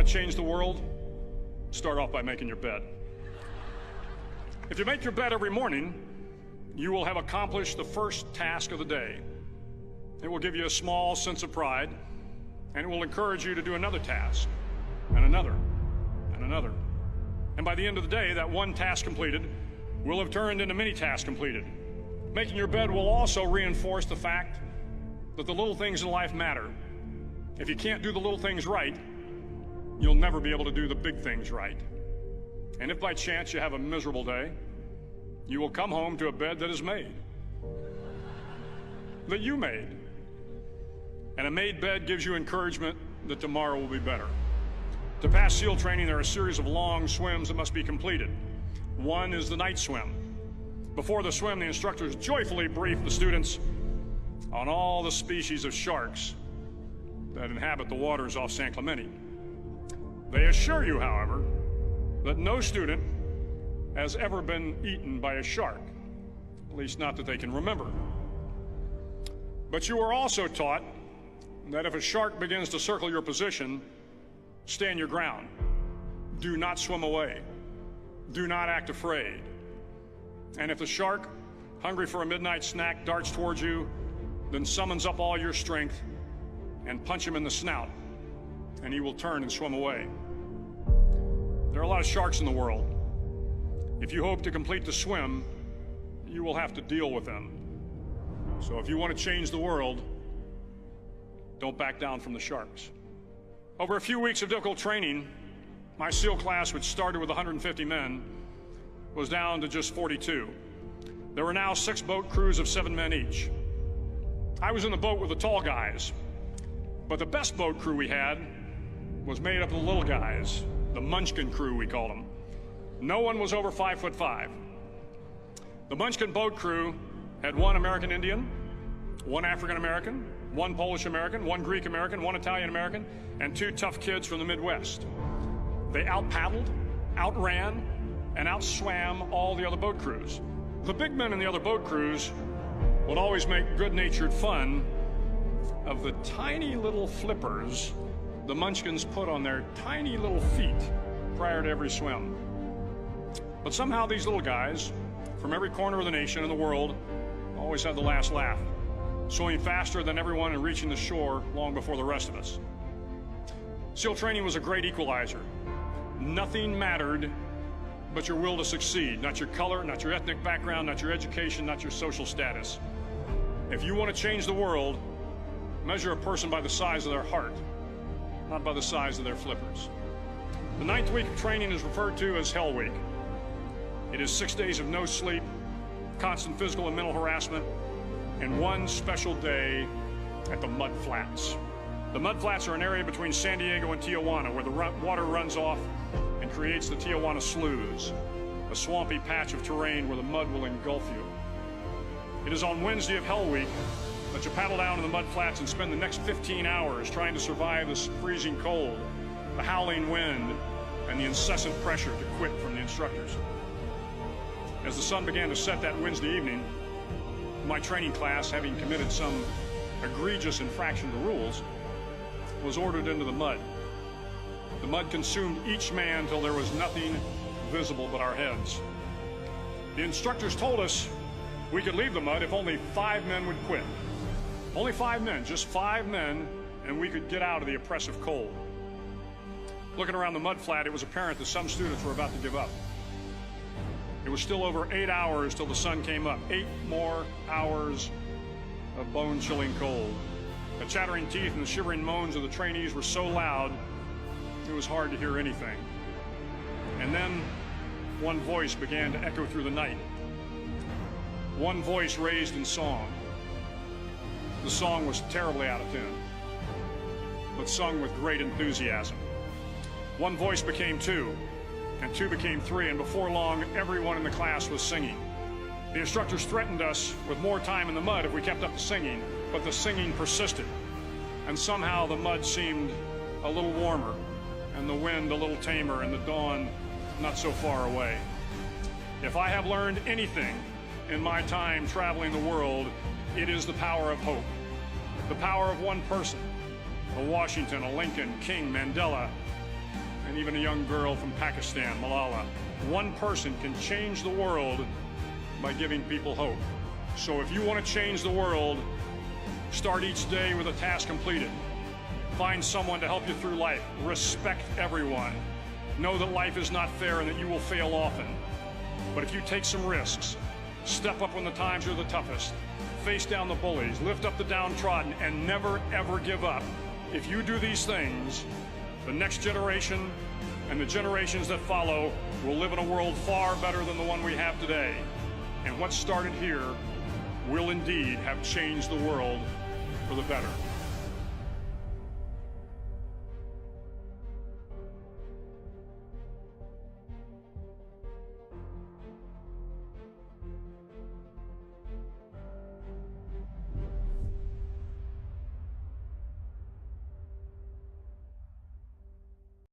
want to change the world? Start off by making your bed. If you make your bed every morning, you will have accomplished the first task of the day. It will give you a small sense of pride, and it will encourage you to do another task, and another, and another. And by the end of the day, that one task completed will have turned into many tasks completed. Making your bed will also reinforce the fact that the little things in life matter. If you can't do the little things right, you'll never be able to do the big things right. And if by chance you have a miserable day, you will come home to a bed that is made, that you made. And a made bed gives you encouragement that tomorrow will be better. To pass SEAL training, there are a series of long swims that must be completed. One is the night swim. Before the swim, the instructors joyfully brief the students on all the species of sharks that inhabit the waters off San Clemente. They assure you, however, that no student has ever been eaten by a shark, at least not that they can remember. But you are also taught that if a shark begins to circle your position, stand your ground. Do not swim away. Do not act afraid. And if the shark, hungry for a midnight snack, darts towards you, then summons up all your strength and punch him in the snout, and he will turn and swim away. There are a lot of sharks in the world. If you hope to complete the swim, you will have to deal with them. So if you want to change the world, don't back down from the sharks. Over a few weeks of difficult training, my SEAL class, which started with 150 men, was down to just 42. There were now 6 boat crews of 7 men each. I was in the boat with the tall guys, but the best boat crew we had was made up of the little guys, the Munchkin crew, we called them. No one was over 5'5". The Munchkin boat crew had 1 American Indian, 1 African American, 1 Polish American, 1 Greek American, 1 Italian American, and 2 tough kids from the Midwest. They out-paddled, outran, and outswam all the other boat crews. The big men in the other boat crews would always make good-natured fun of the tiny little flippers the Munchkins put on their tiny little feet prior to every swim. But somehow these little guys from every corner of the nation and the world always had the last laugh, swimming faster than everyone and reaching the shore long before the rest of us. SEAL training was a great equalizer. Nothing mattered but your will to succeed, not your color, not your ethnic background, not your education, not your social status. If you want to change the world, measure a person by the size of their heart, not by the size of their flippers. The 9th week of training is referred to as Hell Week. It is 6 days of no sleep, constant physical and mental harassment, and 1 special day at the Mud Flats. The Mud Flats are an area between San Diego and Tijuana where the water runs off and creates the Tijuana Sloughs, a swampy patch of terrain where the mud will engulf you. It is on Wednesday of Hell Week that you paddle down to the Mud Flats and spend the next 15 hours trying to survive the freezing cold, the howling wind, and the incessant pressure to quit from the instructors. As the sun began to set that Wednesday evening, my training class, having committed some egregious infraction to rules, was ordered into the mud. The mud consumed each man till there was nothing visible but our heads. The instructors told us we could leave the mud if only 5 men would quit. Only 5 men, just 5 men, and we could get out of the oppressive cold. Looking around the mud flat, it was apparent that some students were about to give up. It was still over 8 hours till the sun came up. 8 more hours of bone-chilling cold. The chattering teeth and the shivering moans of the trainees were so loud, it was hard to hear anything. And then one voice began to echo through the night. One voice raised in song. The song was terribly out of tune, but sung with great enthusiasm. One voice became 2, and 2 became 3, and before long, everyone in the class was singing. The instructors threatened us with more time in the mud if we kept up the singing, but the singing persisted, and somehow the mud seemed a little warmer, and the wind a little tamer, and the dawn not so far away. If I have learned anything in my time traveling the world, it is the power of hope. The power of one person, a Washington, a Lincoln, King, Mandela, and even a young girl from Pakistan, Malala. One person can change the world by giving people hope. So if you want to change the world, start each day with a task completed. Find someone to help you through life. Respect everyone. Know that life is not fair and that you will fail often. But if you take some risks, step up when the times are the toughest, face down the bullies, lift up the downtrodden, and never, ever give up. If you do these things, the next generation and the generations that follow will live in a world far better than the one we have today. And what started here will indeed have changed the world for the better.